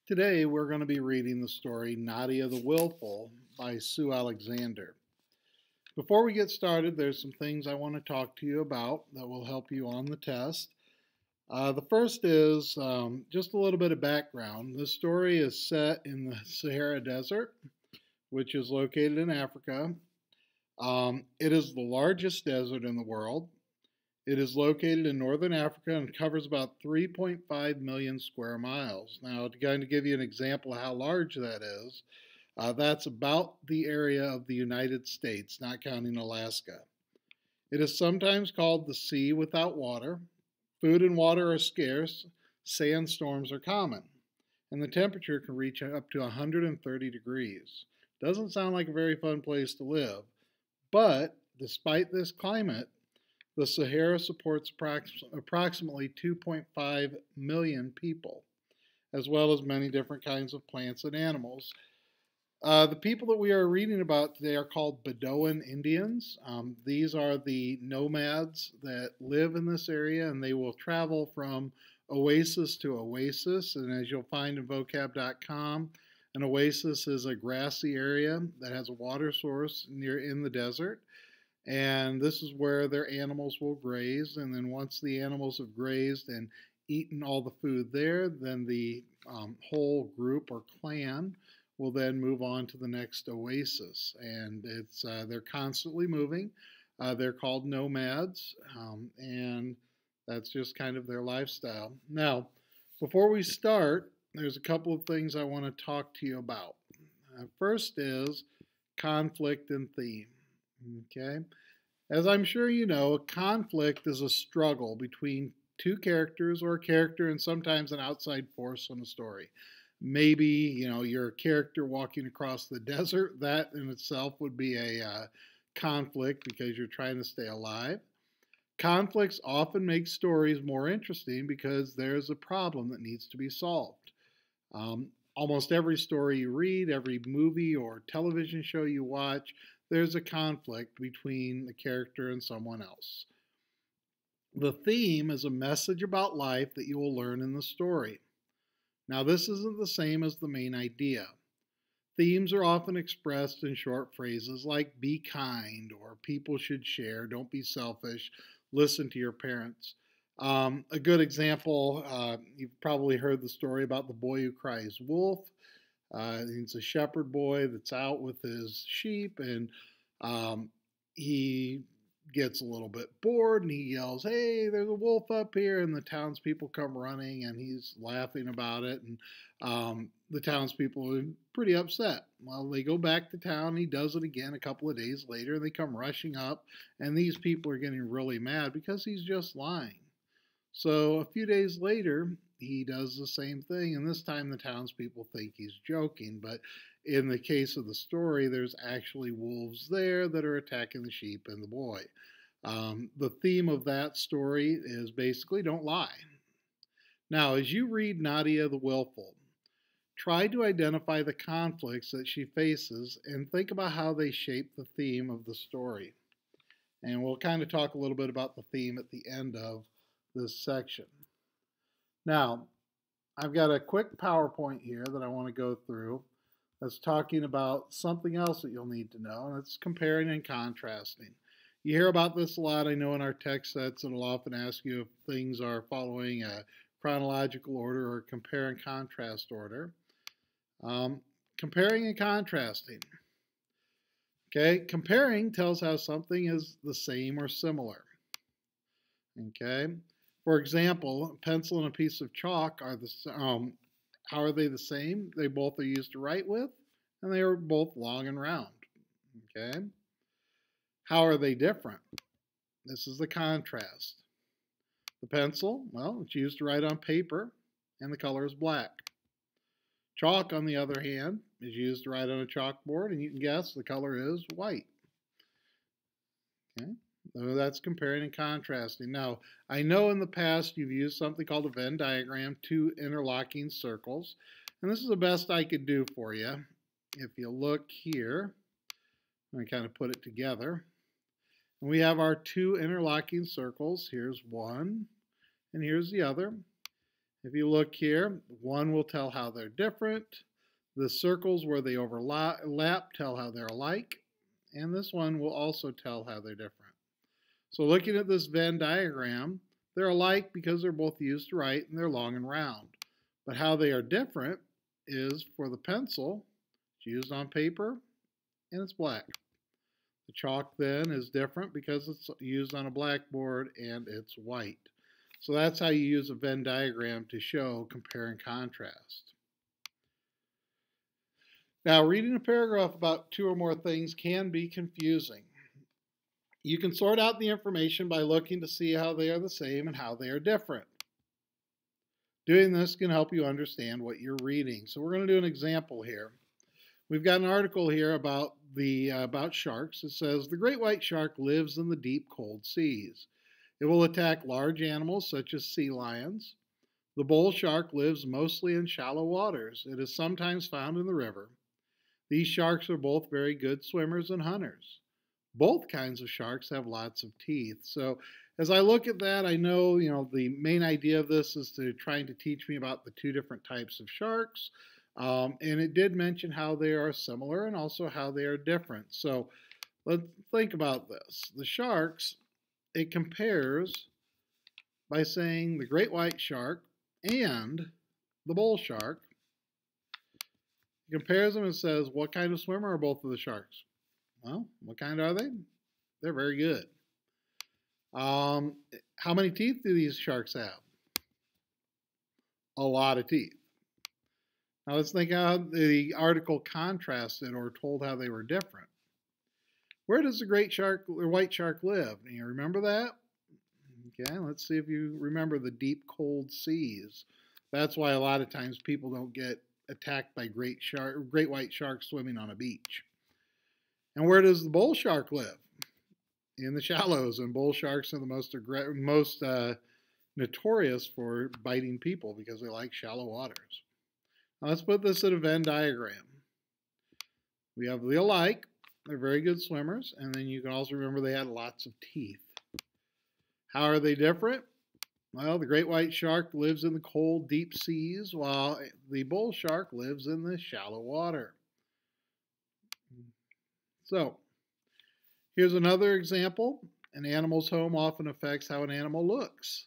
Today we're going to be reading the story Nadia the Willful by Sue Alexander. Before we get started, there's some things I want to talk to you about that will help you on the test. The first is just a little bit of background. This story is set in the Sahara Desert, which is located in Africa. It is the largest desert in the world. It is located in northern Africa and covers about 3.5 million square miles. Now, to kind of give you an example of how large that is, that's about the area of the United States, not counting Alaska. It is sometimes called the sea without water. Food and water are scarce. Sandstorms are common. And the temperature can reach up to 130 degrees. Doesn't sound like a very fun place to live. But despite this climate, the Sahara supports approximately 2.5 million people, as well as many different kinds of plants and animals. The people that we are reading about today are called Bedouin Indians. These are the nomads that live in this area, and they will travel from oasis to oasis. And as you'll find in vocab.com, an oasis is a grassy area that has a water source in the desert. And this is where their animals will graze. And then once the animals have grazed and eaten all the food there, then the whole group or clan will then move on to the next oasis. And they're constantly moving. They're called nomads, and that's just kind of their lifestyle. Now, before we start, there's a couple of things I want to talk to you about. First is conflict and theme. Okay, as I'm sure you know, a conflict is a struggle between two characters or a character and sometimes an outside force in a story. Maybe, you're a character walking across the desert. That in itself would be a conflict because you're trying to stay alive. Conflicts often make stories more interesting because there's a problem that needs to be solved. Almost every story you read, every movie or television show you watch, there's a conflict between the character and someone else. The theme is a message about life that you will learn in the story. Now, this isn't the same as the main idea. Themes are often expressed in short phrases like be kind or people should share, don't be selfish, listen to your parents. A good example, you've probably heard the story about the boy who cries wolf. He's a shepherd boy that's out with his sheep, and he gets a little bit bored and he yells, "Hey, there's a wolf up here!" And the townspeople come running, and he's laughing about it. And the townspeople are pretty upset. Well, they go back to town. He does it again a couple of days later, and they come rushing up, and these people are getting really mad because he's just lying. So a few days later, he does the same thing, and this time the townspeople think he's joking. But in the case of the story, there's actually wolves there that are attacking the sheep and the boy. The theme of that story is basically don't lie. Now, as you read Nadia the Willful, try to identify the conflicts that she faces and think about how they shape the theme of the story. And we'll kind of talk a little bit about the theme at the end of this section. Now, I've got a quick PowerPoint here that I want to go through that's talking about something else that you'll need to know, and it's comparing and contrasting. You hear about this a lot, I know, in our text sets. It'll often ask you if things are following a chronological order or compare and contrast order. Comparing and contrasting. Okay, comparing tells how something is the same or similar. Okay. For example, a pencil and a piece of chalk are how are they the same? They both are used to write with, and they are both long and round. Okay? How are they different? This is the contrast. The pencil, well, it's used to write on paper, and the color is black. Chalk, on the other hand, is used to write on a chalkboard, and you can guess the color is white. Okay? So that's comparing and contrasting. Now, I know in the past you've used something called a Venn diagram, two interlocking circles. And this is the best I could do for you. If you look here, I'm going to kind of put it together. And we have our two interlocking circles. Here's one, and here's the other. If you look here, one will tell how they're different. The circles where they overlap tell how they're alike. And this one will also tell how they're different. So looking at this Venn diagram, they're alike because they're both used to write and they're long and round. But how they are different is for the pencil, it's used on paper and it's black. The chalk then is different because it's used on a blackboard and it's white. So that's how you use a Venn diagram to show compare and contrast. Now, reading a paragraph about two or more things can be confusing. You can sort out the information by looking to see how they are the same and how they are different. Doing this can help you understand what you're reading. So we're going to do an example here. We've got an article here about sharks. It says, the great white shark lives in the deep, cold seas. It will attack large animals such as sea lions. The bull shark lives mostly in shallow waters. It is sometimes found in the river. These sharks are both very good swimmers and hunters. Both kinds of sharks have lots of teeth. So as I look at that, I know, the main idea of this is trying to teach me about the two different types of sharks. And it did mention how they are similar and also how they are different. So let's think about this. The sharks, it compares by saying the great white shark and the bull shark. It compares them and says, what kind of swimmer are both of the sharks? Well, what kind are they? They're very good. How many teeth do these sharks have? A lot of teeth. Now let's think how the article contrasted or told how they were different. Where does the great shark or white shark live? Do you remember that? Okay, let's see if you remember the deep, cold seas. That's why a lot of times people don't get attacked by great white sharks swimming on a beach. And where does the bull shark live? In the shallows, and bull sharks are the most notorious for biting people because they like shallow waters. Now let's put this in a Venn diagram. We have the alike, they're very good swimmers, and then you can also remember they had lots of teeth. How are they different? Well, the great white shark lives in the cold, deep seas, while the bull shark lives in the shallow water. So, here's another example. An animal's home often affects how an animal looks.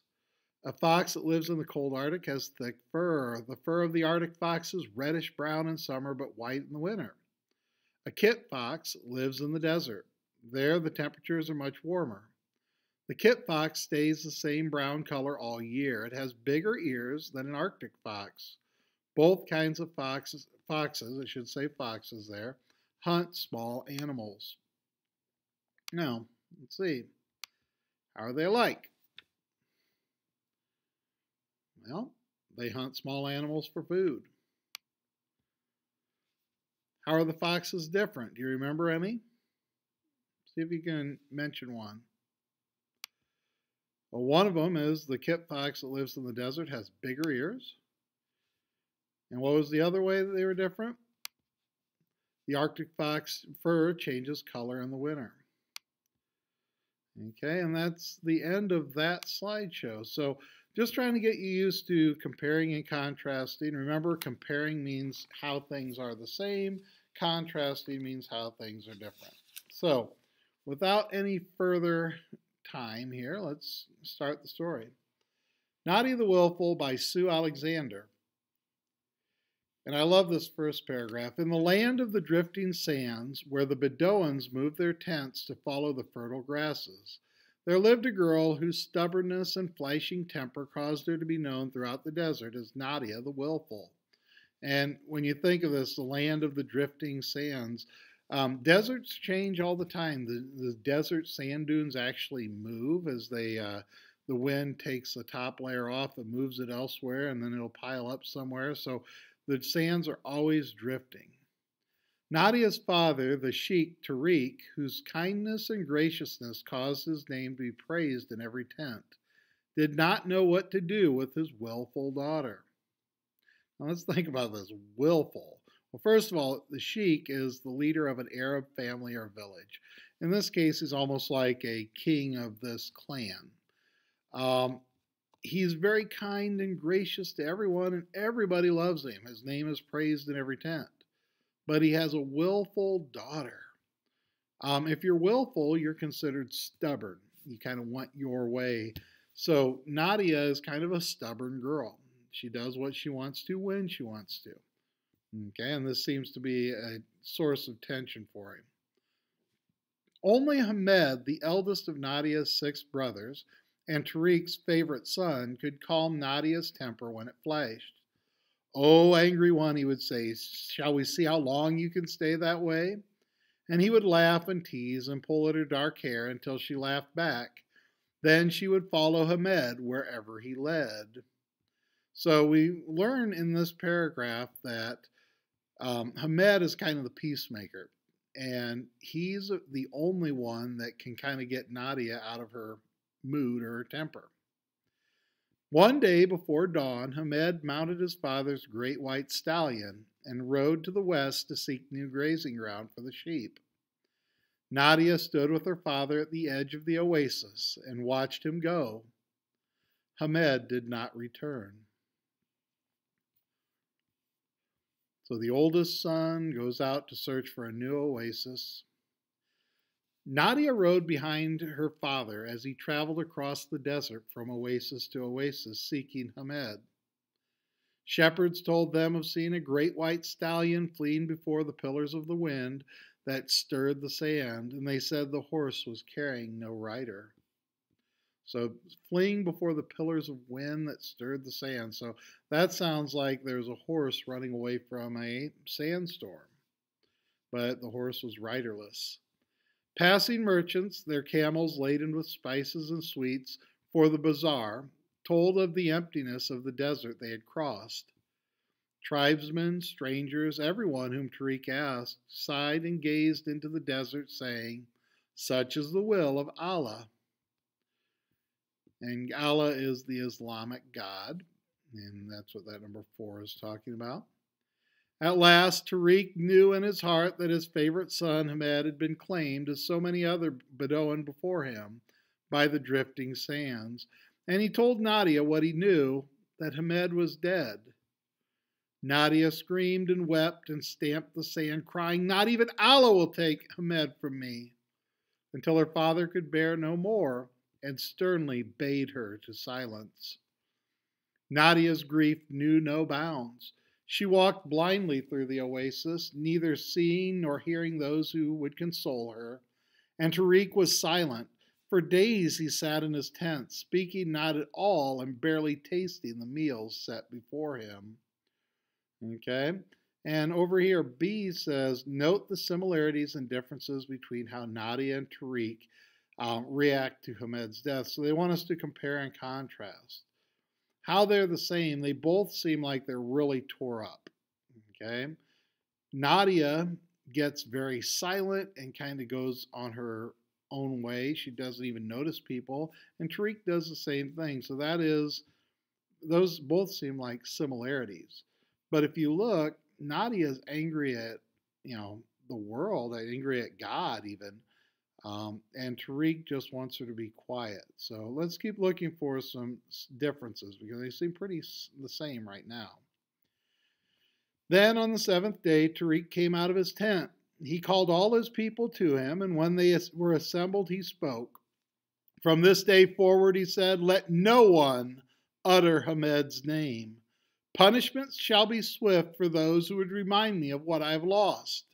A fox that lives in the cold Arctic has thick fur. The fur of the Arctic fox is reddish-brown in summer but white in the winter. A kit fox lives in the desert. There, the temperatures are much warmer. The kit fox stays the same brown color all year. It has bigger ears than an Arctic fox. Both kinds of foxes, there, hunt small animals. Now, let's see. How are they alike? Well, they hunt small animals for food. How are the foxes different? Do you remember any? See if you can mention one. Well, one of them is the kit fox that lives in the desert has bigger ears. And what was the other way that they were different? The Arctic fox fur changes color in the winter. Okay, and that's the end of that slideshow. So just trying to get you used to comparing and contrasting. Remember, comparing means how things are the same. Contrasting means how things are different. So without any further time here, let's start the story. Nadia the Willful by Sue Alexander. And I love this first paragraph. In the land of the drifting sands, where the Bedouins moved their tents to follow the fertile grasses, there lived a girl whose stubbornness and flashing temper caused her to be known throughout the desert as Nadia the Willful. And when you think of this, the land of the drifting sands, deserts change all the time. The desert sand dunes actually move as the wind takes the top layer off and moves it elsewhere, and then it'll pile up somewhere. So the sands are always drifting. Nadia's father, the sheik Tariq, whose kindness and graciousness caused his name to be praised in every tent, did not know what to do with his willful daughter. Now let's think about this, willful. Well, first of all, the sheik is the leader of an Arab family or village. In this case, he's almost like a king of this clan. He's very kind and gracious to everyone, and everybody loves him. His name is praised in every tent. But he has a willful daughter. If you're willful, you're considered stubborn. You kind of want your way. So Nadia is kind of a stubborn girl. She does what she wants to when she wants to. Okay, and this seems to be a source of tension for him. Only Hamed, the eldest of Nadia's 6 brothers, and Tariq's favorite son, could calm Nadia's temper when it flashed. "Oh, angry one," he would say, "shall we see how long you can stay that way?" And he would laugh and tease and pull at her dark hair until she laughed back. Then she would follow Hamed wherever he led. So we learn in this paragraph that Hamed is kind of the peacemaker. And he's the only one that can kind of get Nadia out of her mood or her temper. One day before dawn, Hamed mounted his father's great white stallion and rode to the west to seek new grazing ground for the sheep. Nadia stood with her father at the edge of the oasis and watched him go. Hamed did not return. So the oldest son goes out to search for a new oasis. Nadia rode behind her father as he traveled across the desert from oasis to oasis seeking Hamed. Shepherds told them of seeing a great white stallion fleeing before the pillars of the wind that stirred the sand, and they said the horse was carrying no rider. So fleeing before the pillars of wind that stirred the sand. So that sounds like there's a horse running away from a sandstorm. But the horse was riderless. Passing merchants, their camels laden with spices and sweets for the bazaar, told of the emptiness of the desert they had crossed. Tribesmen, strangers, everyone whom Tariq asked, sighed and gazed into the desert, saying, "Such is the will of Allah." And Allah is the Islamic God, and that's what that number 4 is talking about. At last, Tariq knew in his heart that his favorite son, Hamed, had been claimed, as so many other Bedouin before him, by the drifting sands. And he told Nadia what he knew, that Hamed was dead. Nadia screamed and wept and stamped the sand, crying, "Not even Allah will take Hamed from me," until her father could bear no more and sternly bade her to silence. Nadia's grief knew no bounds. She walked blindly through the oasis, neither seeing nor hearing those who would console her. And Tariq was silent. For days he sat in his tent, speaking not at all and barely tasting the meals set before him. Okay? And over here, B says, note the similarities and differences between how Nadia and Tariq react to Hamed's death. So they want us to compare and contrast. How they're the same, they both seem like they're really tore up. Okay? Nadia gets very silent and kind of goes on her own way. She doesn't even notice people. And Tariq does the same thing. So that is, those both seem like similarities. But if you look, Nadia is angry at, the world, angry at God even. And Tariq just wants her to be quiet. So let's keep looking for some differences because they seem pretty the same right now. Then on the 7th day, Tariq came out of his tent. He called all his people to him, and when they were assembled, he spoke. From this day forward, he said, let no one utter Hamed's name. Punishments shall be swift for those who would remind me of what I have lost.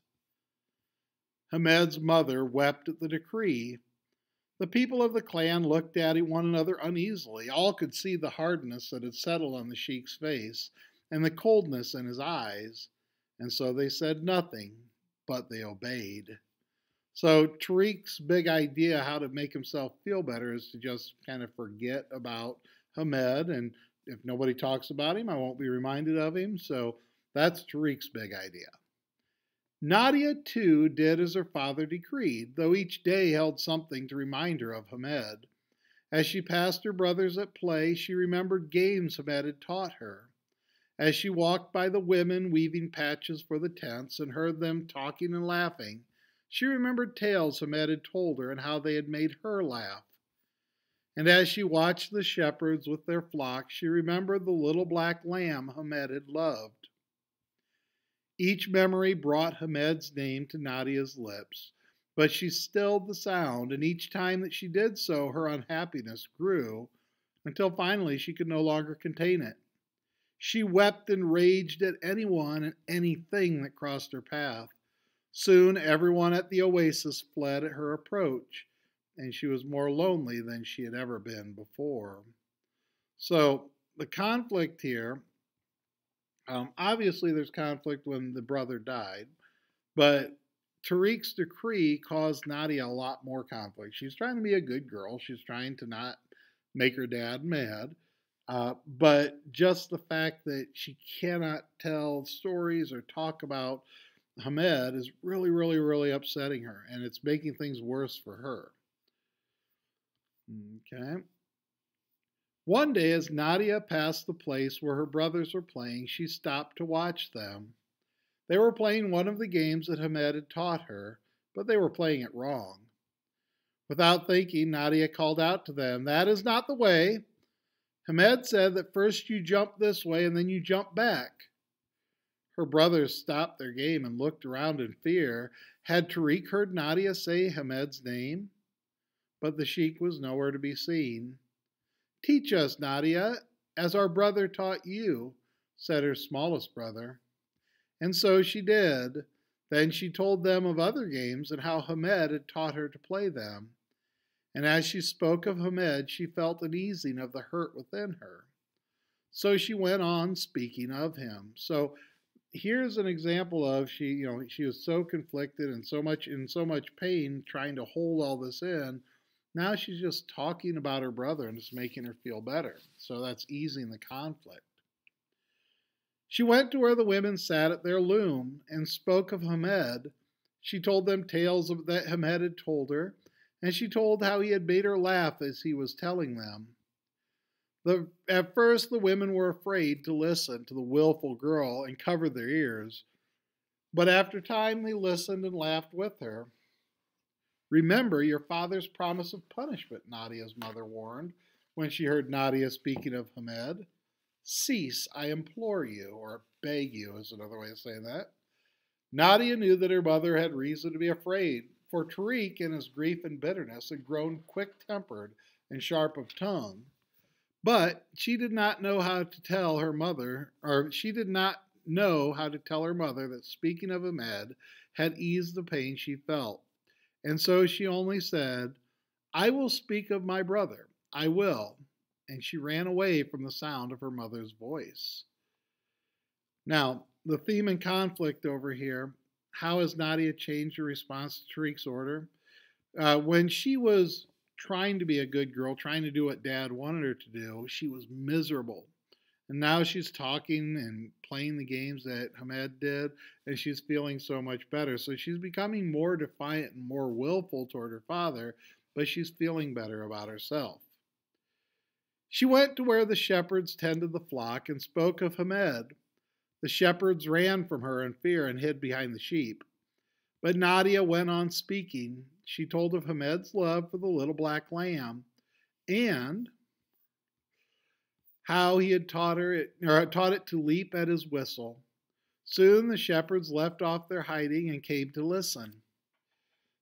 Hamed's mother wept at the decree. The people of the clan looked at one another uneasily. All could see the hardness that had settled on the sheikh's face and the coldness in his eyes, and so they said nothing, but they obeyed. So Tariq's big idea how to make himself feel better is to just kind of forget about Hamed, and if nobody talks about him, I won't be reminded of him. So that's Tariq's big idea. Nadia, too, did as her father decreed, though each day held something to remind her of Hamed. As she passed her brothers at play, she remembered games Hamed had taught her. As she walked by the women weaving patches for the tents and heard them talking and laughing, she remembered tales Hamed had told her and how they had made her laugh. And as she watched the shepherds with their flocks, she remembered the little black lamb Hamed had loved. Each memory brought Hamed's name to Nadia's lips, but she stilled the sound, and each time that she did so, her unhappiness grew until finally she could no longer contain it. She wept and raged at anyone and anything that crossed her path. Soon everyone at the oasis fled at her approach, and she was more lonely than she had ever been before. So the conflict here, obviously there's conflict when the brother died, but Tariq's decree caused Nadia a lot more conflict. She's trying to be a good girl. She's trying to not make her dad mad. But just the fact that she cannot tell stories or talk about Hamed is really, really, really upsetting her, and it's making things worse for her. Okay. One day, as Nadia passed the place where her brothers were playing, she stopped to watch them. They were playing one of the games that Hamed had taught her, but they were playing it wrong. Without thinking, Nadia called out to them, "That is not the way. Hamed said that first you jump this way and then you jump back." Her brothers stopped their game and looked around in fear. Had Tariq heard Nadia say Hamed's name? But the sheik was nowhere to be seen. "Teach us, Nadia, as our brother taught you," said her smallest brother. And so she did. Then she told them of other games and how Hamed had taught her to play them. And as she spoke of Hamed, she felt an easing of the hurt within her. So she went on speaking of him. So here's an example of she was so conflicted and in so much pain trying to hold all this in. Now she's just talking about her brother and it's making her feel better. So that's easing the conflict. She went to where the women sat at their loom and spoke of Hamed. She told them tales that Hamed had told her, and she told how he had made her laugh as he was telling them. At first, the women were afraid to listen to the willful girl and covered their ears. But after time, they listened and laughed with her. "Remember your father's promise of punishment," Nadia's mother warned when she heard Nadia speaking of Hamed. "Cease, I implore you," or beg you is another way of saying that. Nadia knew that her mother had reason to be afraid, for Tariq, in his grief and bitterness, had grown quick-tempered and sharp of tongue. But she did not know how to tell her mother, that speaking of Hamed had eased the pain she felt. And so she only said, "I will speak of my brother. I will." And she ran away from the sound of her mother's voice. Now, the theme and conflict over here, how has Nadia changed her response to Tariq's order? When she was trying to be a good girl, trying to do what Dad wanted her to do, she was miserable. And now she's talking and playing the games that Hamed did, and she's feeling so much better. So she's becoming more defiant and more willful toward her father, but she's feeling better about herself. She went to where the shepherds tended the flock and spoke of Hamed. The shepherds ran from her in fear and hid behind the sheep. But Nadia went on speaking. She told of Hamed's love for the little black lamb and how he had taught it to leap at his whistle. Soon the shepherds left off their hiding and came to listen.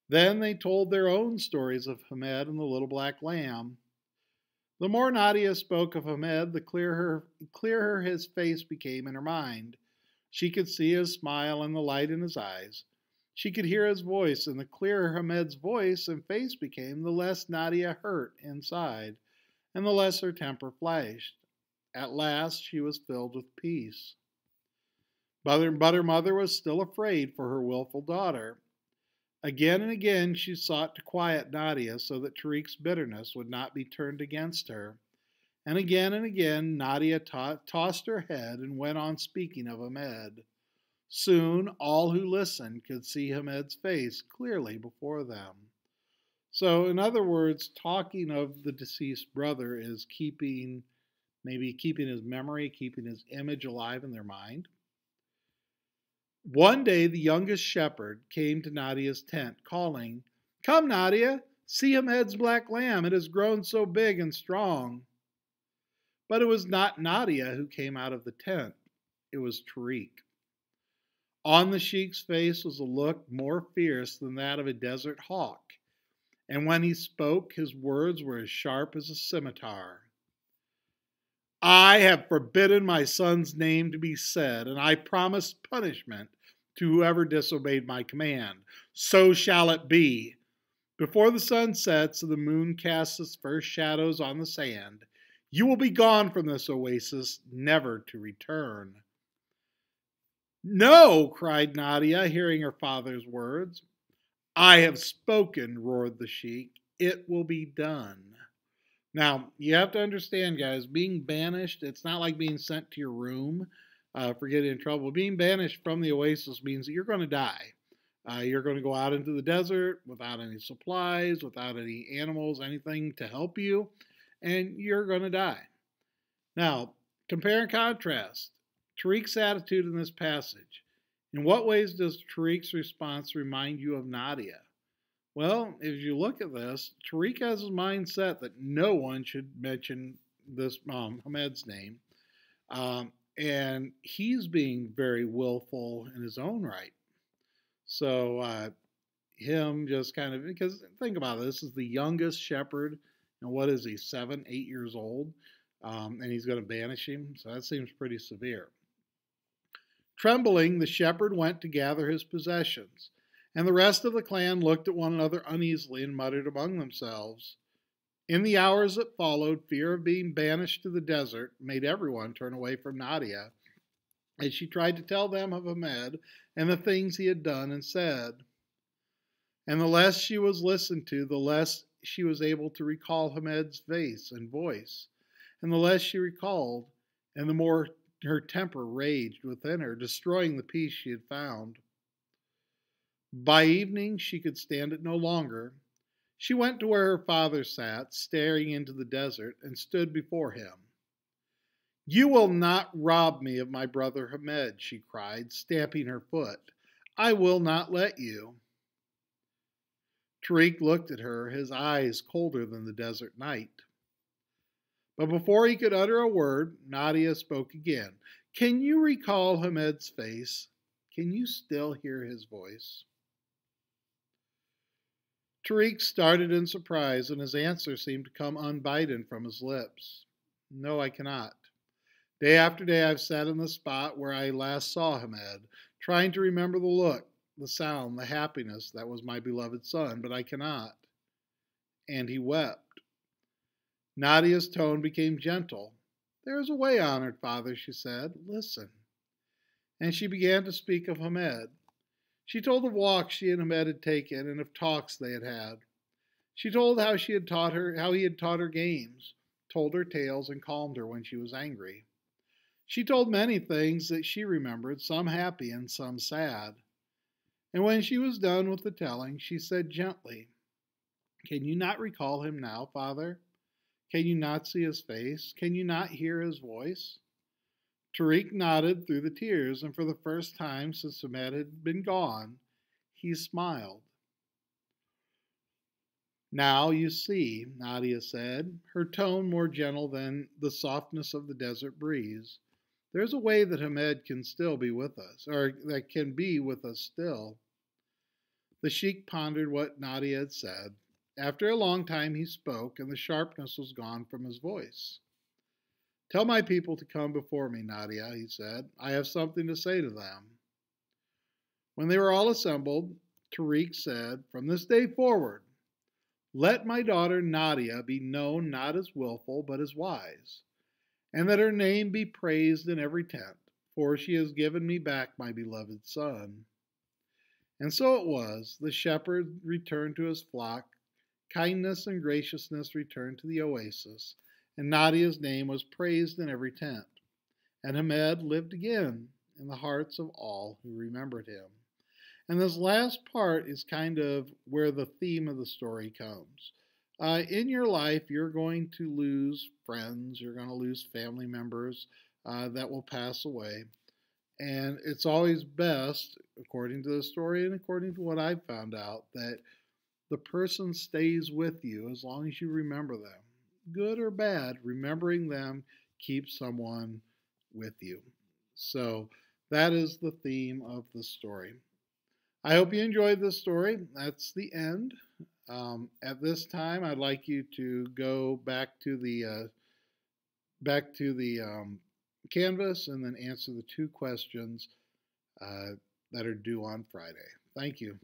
Then they told their own stories of Hamed and the little black lamb. The more Nadia spoke of Hamed, the clearer his face became in her mind. She could see his smile and the light in his eyes. She could hear his voice, and the clearer Hamed's voice and face became, the less Nadia hurt inside, and the less her temper flashed. At last she was filled with peace. But her mother was still afraid for her willful daughter. Again and again she sought to quiet Nadia so that Tariq's bitterness would not be turned against her. And again Nadia tossed her head and went on speaking of Hamed. Soon all who listened could see Hamed's face clearly before them. So in other words, talking of the deceased brother is maybe keeping his memory, keeping his image alive in their mind. One day the youngest shepherd came to Nadia's tent, calling, "Come, Nadia, See Ahmed's black lamb. It has grown so big and strong. But it was not Nadia who came out of the tent. It was Tariq. On the sheik's face was a look more fierce than that of a desert hawk, and when he spoke, his words were as sharp as a scimitar. I have forbidden my son's name to be said, and I promised punishment to whoever disobeyed my command. So shall it be. Before the sun sets and the moon casts its first shadows on the sand, you will be gone from this oasis, never to return. No, cried Nadia, hearing her father's words. I have spoken, roared the sheik. It will be done. Now, you have to understand, guys, being banished, it's not like being sent to your room for getting in trouble. Being banished from the oasis means that you're going to die. You're going to go out into the desert without any supplies, without any animals, anything to help you, and you're going to die. Now, compare and contrast Tariq's attitude in this passage. In what ways does Tariq's response remind you of Nadia? Well, if you look at this, Tariq has his mind set that no one should mention this Ahmed's name. And he's being very willful in his own right. So him just kind of, because think about it, this is the youngest shepherd, and what is he, 7, 8 years old? And he's going to banish him, so that seems pretty severe. Trembling, the shepherd went to gather his possessions, and the rest of the clan looked at one another uneasily and muttered among themselves. In the hours that followed, fear of being banished to the desert made everyone turn away from Nadia, as she tried to tell them of Ahmed and the things he had done and said. And the less she was listened to, the less she was able to recall Ahmed's face and voice. And the less she recalled, and the more her temper raged within her, destroying the peace she had found. By evening, she could stand it no longer. She went to where her father sat, staring into the desert, and stood before him. You will not rob me of my brother Ahmed, she cried, stamping her foot. I will not let you. Tariq looked at her, his eyes colder than the desert night. But before he could utter a word, Nadia spoke again. Can you recall Ahmed's face? Can you still hear his voice? Tariq started in surprise, and his answer seemed to come unbidden from his lips. No, I cannot. Day after day I've sat in the spot where I last saw Ahmed, trying to remember the look, the sound, the happiness that was my beloved son, but I cannot. And he wept. Nadia's tone became gentle. There is a way, honored father, she said. Listen. And she began to speak of Ahmed. She told of walks she and Ahmed had taken and of talks they had had. She told how he had taught her games, told her tales, and calmed her when she was angry. She told many things that she remembered, some happy and some sad. And when she was done with the telling, she said gently, Can you not recall him now, father? Can you not see his face? Can you not hear his voice? Tariq nodded through the tears, and for the first time since Ahmed had been gone, he smiled. Now you see, Nadia said, her tone more gentle than the softness of the desert breeze. There's a way that Ahmed can still be with us, or that can be with us still. The sheik pondered what Nadia had said. After a long time he spoke, and the sharpness was gone from his voice. Tell my people to come before me, Nadia, he said. I have something to say to them. When they were all assembled, Tariq said, From this day forward, let my daughter Nadia be known not as willful, but as wise, and that her name be praised in every tent, for she has given me back my beloved son. And so it was. The shepherd returned to his flock, kindness and graciousness returned to the oasis, and Nadia's name was praised in every tent. And Ahmed lived again in the hearts of all who remembered him. And this last part is kind of where the theme of the story comes. In your life, you're going to lose friends, you're going to lose family members that will pass away. And it's always best, according to the story and according to what I've found out, that the person stays with you as long as you remember them. Good or bad, remembering them keeps someone with you. So that is the theme of the story. I hope you enjoyed this story. That's the end. At this time, I'd like you to go back to the canvas and then answer the two questions that are due on Friday. Thank you.